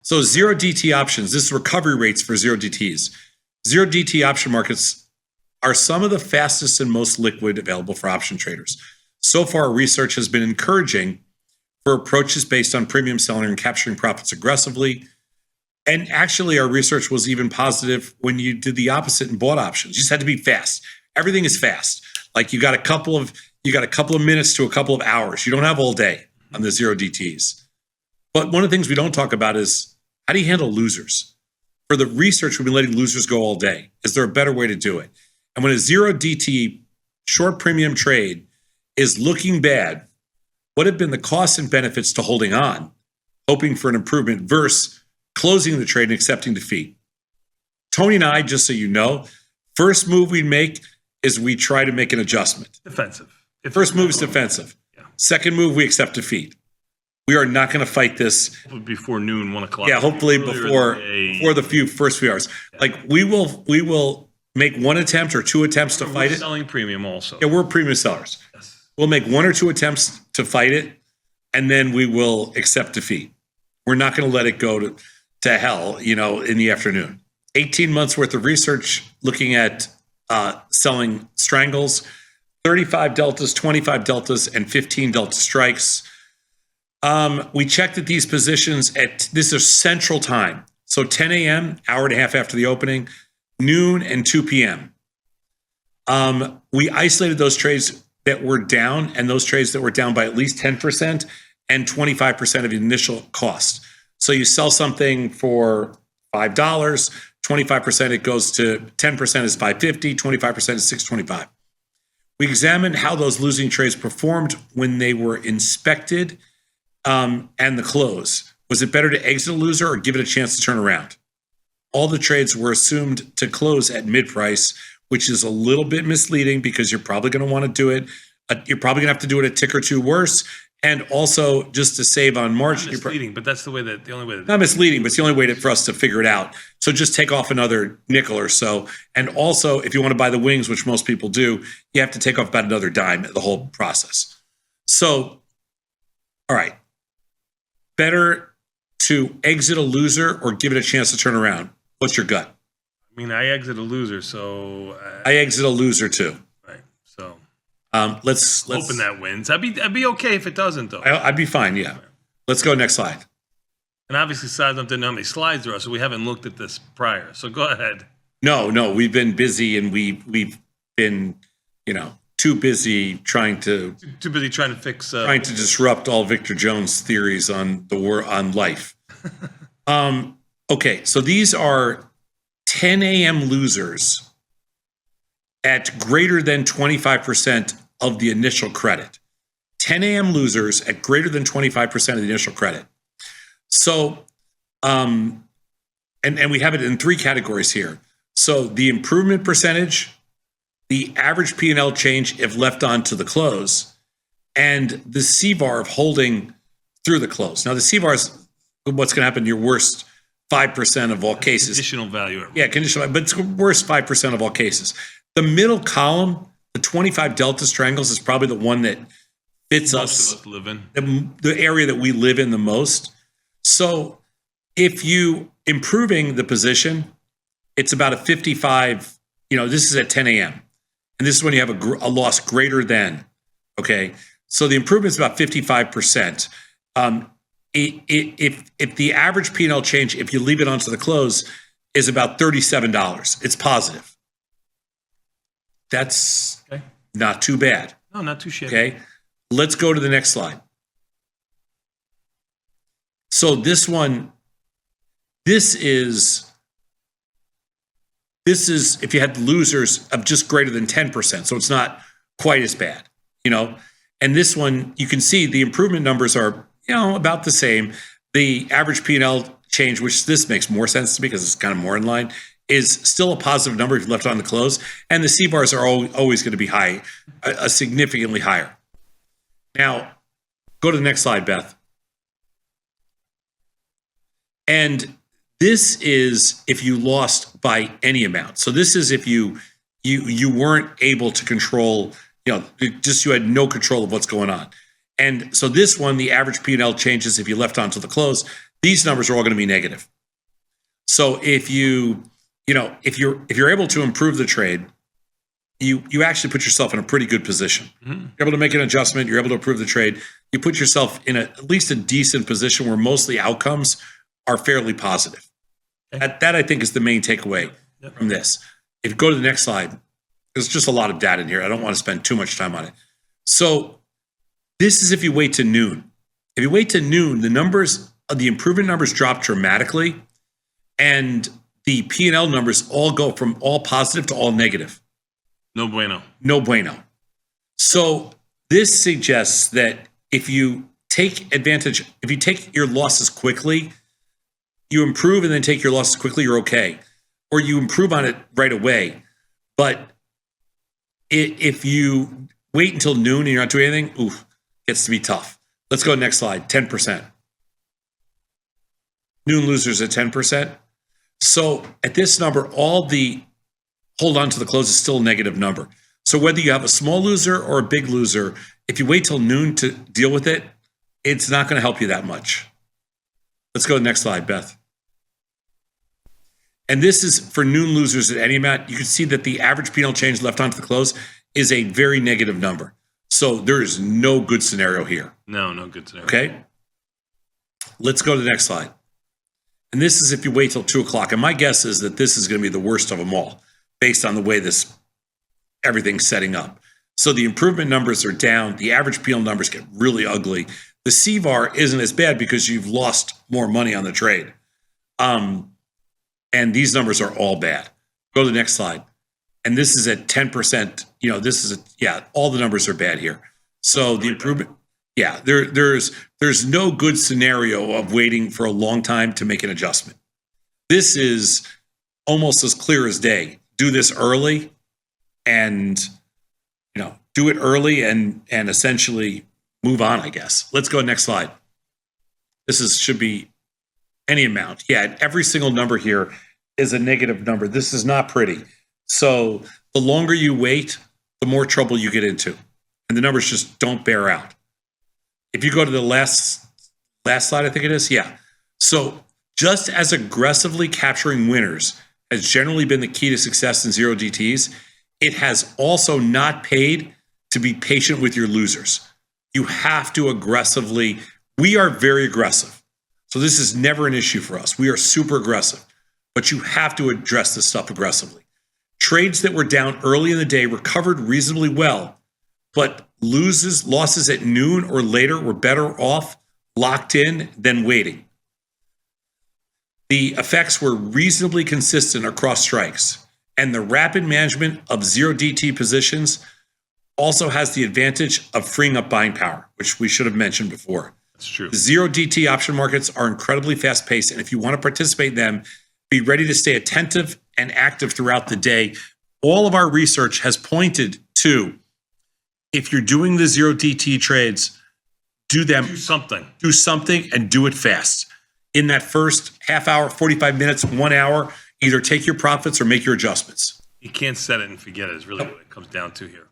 So zero DTE options, this is recovery rates for zero DTEs. Zero DTE option markets are some of the fastest and most liquid available for option traders. So far, research has been encouraging for approaches based on premium selling and capturing profits aggressively. And actually, our research was even positive when you did the opposite and bought options. You just had to be fast. Everything is fast. Like you got a couple of minutes to a couple of hours. You don't have all day on the zero DTEs. But one of the things we don't talk about is how do you handle losers? For the research, we've been letting losers go all day. Is there a better way to do it? And when a zero DTE short premium trade is looking bad, what have been the costs and benefits to holding on, hoping for an improvement versus closing the trade and accepting defeat? Tony and I, just so you know, first move we make is we try to make an adjustment. Defensive. First move is defensive. Yeah. Second move, we accept defeat. We are not going to fight this before noon, 1 o'clock. Yeah, hopefully before the first few hours. Yeah. Like we will make one attempt or two attempts to fight it. Selling premium also. Yeah, we're premium sellers. Yes. We'll make one or two attempts to fight it, and then we will accept defeat. We're not going to let it go to hell, in the afternoon. 18 months worth of research looking at selling strangles, 35 deltas, 25 deltas, and 15 delta strikes. We checked at these positions this is central time. So 10 a.m., hour and a half after the opening, noon and 2 p.m. We isolated those trades that were down and those trades that were down by at least 10% and 25% of the initial cost. So you sell something for $5, 25% it goes to 10% is $5.50, 25% is $6.25. We examined how those losing trades performed when they were inspected and the close. Was it better to exit a loser or give it a chance to turn around? All the trades were assumed to close at mid-price, which is a little bit misleading because you're probably going to want to do it. You're probably going to have to do it a tick or two worse. And also just to save on margin. Not misleading, but that's the only way. Not misleading, but it's the only way for us to figure it out. So just take off another nickel or so. And also, if you want to buy the wings, which most people do, you have to take off about another dime, the whole process. So, all right. Better to exit a loser or give it a chance to turn around? What's your gut? I mean, I exit a loser, so I exit a loser too. Right. So let's hoping that wins. I'd be okay if it doesn't though. I'd be fine. Yeah. Let's go next slide. And obviously, Size didn't know how many slides there are, so we haven't looked at this prior. So go ahead. No, we've been busy, and we've been, too busy trying to fix trying to disrupt all Victor Jones' theories on the war on life. Okay, so these are 10 a.m. losers at greater than 25% of the initial credit. 10 a.m. losers at greater than 25% of the initial credit. So, and we have it in three categories here. So the improvement percentage, the average P&L change if left on to the close, and the CVAR of holding through the close. Now, the CVAR is what's going to happen in your worst 5% of all cases. Conditional value. Yeah, conditional, but it's worst 5% of all cases. The middle column, the 25 delta strangles, is probably the one that fits Most us. of us live in. The area that we live in the most. So if you improving the position, it's about a 55, this is at 10 a.m. And this is when you have a loss greater than, okay? So the improvement is about 55%. If the average P&L change, if you leave it onto the close, is about $37, it's positive. That's okay. Not too bad. No, not too shabby. Okay, let's go to the next slide. So this is if you had losers of just greater than 10%, so it's not quite as bad, And this one, you can see the improvement numbers are, about the same. The average P&L change, which this makes more sense to me because it's kind of more in line, is still a positive number if you left on the close. And the CVARs are always going to be high, significantly higher. Now, go to the next slide, Beth. And this is if you lost by any amount. So this is if you weren't able to control, just you had no control of what's going on. And so this one, the average P&L changes if you left onto the close. these numbers are all going to be negative. So if you're able to improve the trade, you actually put yourself in a pretty good position. Mm-hmm. You're able to make an adjustment. You're able to improve the trade. You put yourself in at least a decent position where most of the outcomes are fairly positive. Okay. That I think is the main takeaway from this. If you go to the next slide, there's just a lot of data in here. I don't want to spend too much time on it. So this is if you wait to noon. If you wait to noon, the improvement numbers drop dramatically, and the P&L numbers all go from all positive to all negative. No bueno. No bueno. So this suggests that if you take your losses quickly, you improve and then take your losses quickly, you're okay. Or you improve on it right away. But if you wait until noon and you're not doing anything, gets to be tough. Let's go next slide, 10%. Noon losers at 10%. So at this number, all the hold on to the close is still a negative number. So whether you have a small loser or a big loser, if you wait till noon to deal with it, it's not going to help you that much. Let's go to the next slide, Beth. And this is for noon losers at any amount. You can see that the average P&L change left onto the close is a very negative number. So there is no good scenario here. No good scenario. Okay. Let's go to the next slide. And this is if you wait till 2 o'clock. And my guess is that this is going to be the worst of them all, based on the way everything's setting up. So the improvement numbers are down. The average P&L numbers get really ugly. The CVAR isn't as bad because you've lost more money on the trade. And these numbers are all bad. Go to the next slide. And this is at 10%. All the numbers are bad here. So the improvement, there's no good scenario of waiting for a long time to make an adjustment. This is almost as clear as day. Do this early and do it early and essentially move on, I guess. Let's go next slide. Should be any amount. Yeah, every single number here is a negative number. This is not pretty. So the longer you wait, the more trouble you get into. And the numbers just don't bear out. If you go to the last slide, I think it is. Yeah. So just as aggressively capturing winners has generally been the key to success in zero DTEs, it has also not paid to be patient with your losers. You have to we are very aggressive. So this is never an issue for us. We are super aggressive, but you have to address this stuff aggressively. Trades that were down early in the day recovered reasonably well, but losses at noon or later were better off locked in than waiting. The effects were reasonably consistent across strikes, and the rapid management of zero DT positions also has the advantage of freeing up buying power, which we should have mentioned before. That's true. The zero DT option markets are incredibly fast-paced, and if you want to participate in them, be ready to stay attentive and active throughout the day. All of our research has pointed to, if you're doing the zero DT trades, do something and do it fast. In that first half hour, 45 minutes, 1 hour, either take your profits or make your adjustments. You can't set it and forget it is really what it comes down to here.